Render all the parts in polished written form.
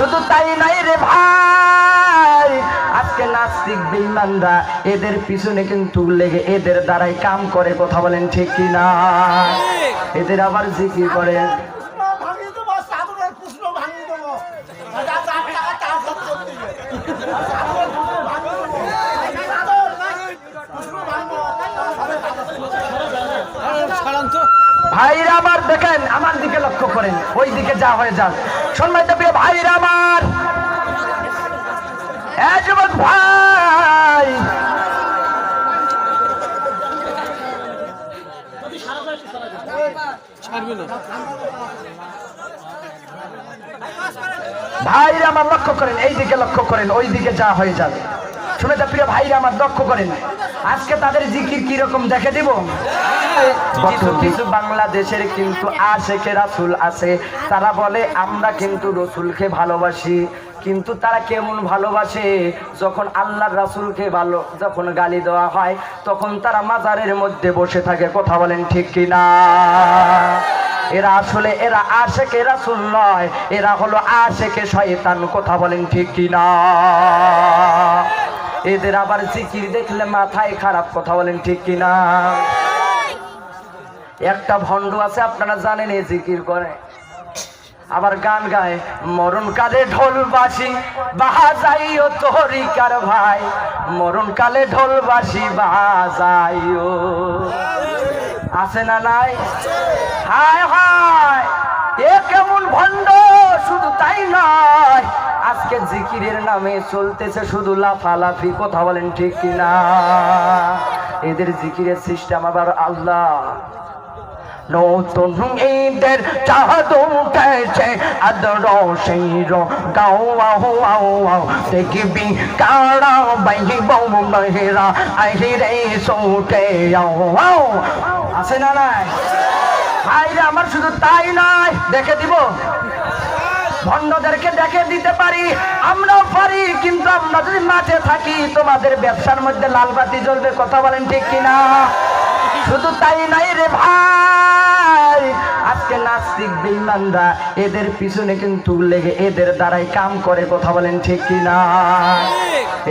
শুধু তাই নাই রে ভাই, আজকে নাস্তিক বেঈমানরা এদের পিছনে কিন্তু লেগে এদের দ্বারাই কাম করে, কথা বলেন ঠিক কি না? এদের আবার জিকির করে। ভাইরা আমার দেখেন, আমার দিকে লক্ষ্য করেন, ওই দিকে যা হয়ে যাক। সম্মানিত প্রিয় ভাইরা আমার, যুবক ভাই, ভাইরা আমার লক্ষ্য করেন, এই দিকে লক্ষ্য করেন, ওই দিকে যা হয়ে যাবে। শুনে যা প্রিয় ভাইরা আমার লক্ষ্য করেন, আজকে তাদের জিকির কি রকম দেখে দিব। কিছু কিছু বাংলাদেশের কিন্তু আশেকে রাসূল আছে, তারা বলে আমরা কিন্তু রসুলকে ভালোবাসি, কিন্তু তারা কেমন ভালোবাসে, যখন আল্লাহর রাসূলকে যখন গালি দেওয়া হয় তখন তারা মাজারের মধ্যে বসে থাকে, কথা বলেন ঠিক কিনা? এরা আসলে এরা আশেকে রাসূল নয়, এরা হলো আশেকে শয়তান, কথা বলেন ঠিক কিনা? এদের আবার জিকির দেখলে মাথায় খারাপ, কথা বলেন ঠিক কিনা? একটা ভণ্ড আছে আপনারা জানেন, এই জিকির করে আবার গান গায়, মরণকালে ঢোলবাসি বাজাইও তরিকার ভাই, মরণকালে ঢোলবাসি বাজাইও। আছে না নাই? হায় হায়, এ কেমন ভণ্ড! শুধু তাই নয়, আজকে জিকিরের নামে চলতেছে শুধু লাফালাফি, কথা বলেন ঠিক কিনা? এদের জিকিরের সিস্টেম আবার আল্লাহ। নতুন ঈদের চাঁদ উঠেছে, আদর শির গাও আও, দেখবি কারা বাইব মেহরা আহিরে সোটে আও। আছে না নাই? ভাইরা আমার, শুধু তাই নয়, দেখে দিব ভণ্ডদেরকে দেখে দিতে পারি, আমরাও পারি, কিন্তু আমরা যদি মাঠে থাকি তোমাদের ব্যবসার মধ্যে লাল বাতি জ্বলবে, কথা বলেন ঠিক কিনা? শুধু তাই নাই রে ভাই, আজকে নাস্তিক বেঈমানরা এদের পিছনে কিন্তু লেগে এদের দ্বারাই কাম করে, কথা বলেন ঠিক কিনা?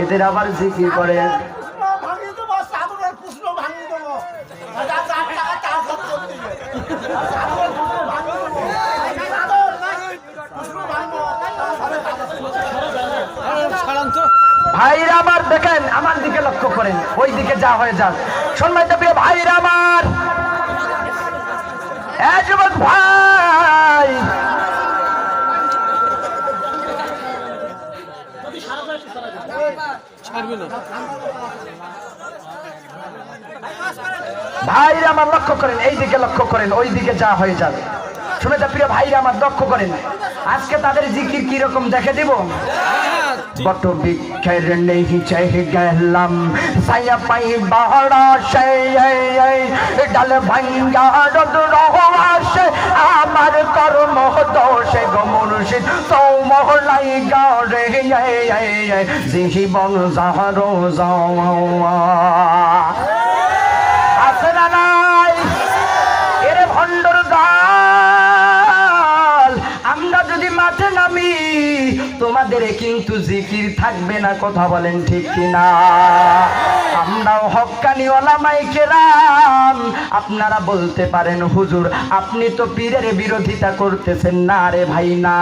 এদের আবার জিকির করে। ভাইরা আমার দেখেন, আমার দিকে লক্ষ্য করেন, ওই দিকে যা হয়ে যাক। সম্মানিত প্রিয় ভাইরা আমার, যুবক ভাই, ভাইরা আমার লক্ষ্য করেন, এই দিকে লক্ষ্য করেন, ওই দিকে যা হয়ে যাবে। শুনে যা প্রিয় ভাইরা আমার লক্ষ্য করেন, আজকে তাদের জিকির কি রকম দেখে দিব। বট বৃক্ষের নেই চাই গেলাম, ছায়া পাই বাহারা সেই ডাল ভাঙ্গা রোদ আসে, আমার কর্ম দোষে গো মুর্শিদ সৌমহলাই গারে জীবন যাহারো যাওয়া। আছে না নাই? এরে ভণ্ডর দল, আমরা যদি মাঠে নামি তোমাদের কিন্তু জিকির থাকবে না, কথা বলেন ঠিক কিনা? আমরাও হক্কানি ওলামায়ে কেরাম, আপনারা বলতে পারেন হুজুর আপনি তো পীরের বিরোধিতা করতেছেন। না রে ভাই না,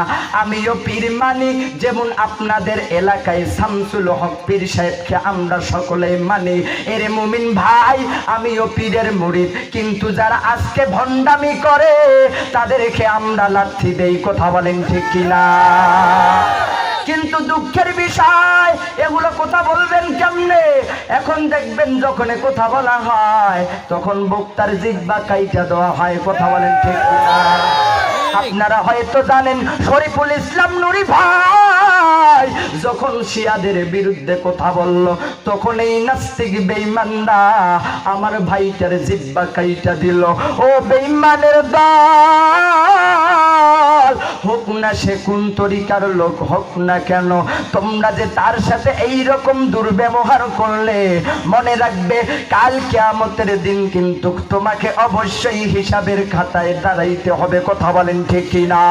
আমিও পীর মানি, যেমন আপনাদের এলাকায় শামসুল হক পীর সাহেবকে আমরা সকলেই মানি। এরে মুমিন ভাই, আমিও পীরের মুরিদ, কিন্তু যারা আজকে ভণ্ডামি করে তাদেরকে আমরা লাথি দেই, কথা বলেন ঠিক কিনা? কিন্তু দুঃখের বিষয়, এগুলো কথা বলবেন কেমনে? এখন দেখবেন যখন কথা বলা হয় তখন বক্তার জিহ্বা কাইটা দেওয়া হয়, কথা বলেন ঠিক কিনা? আপনারা হয়তো জানেন, শরীফুল ইসলাম নুরি ভাই যখন শিয়াদের বিরুদ্ধে কথা বলল, তখন এই নাস্তিক বেঈমানরা আমার ভাইটার জিহ্বা কাইটা দিল। ও বেঈমানের দল, হোক না সে কোন তরিকার লোক হোক না কেন, তোমরা যে তার সাথে এই রকম দুর্ব্যবহার করলে, মনে রাখবে কাল কিয়ামতের দিন কিন্তু তোমাকে অবশ্যই হিসাবের খাতায় দাঁড়াইতে হবে, কথা বলেন ঠিক কিনা?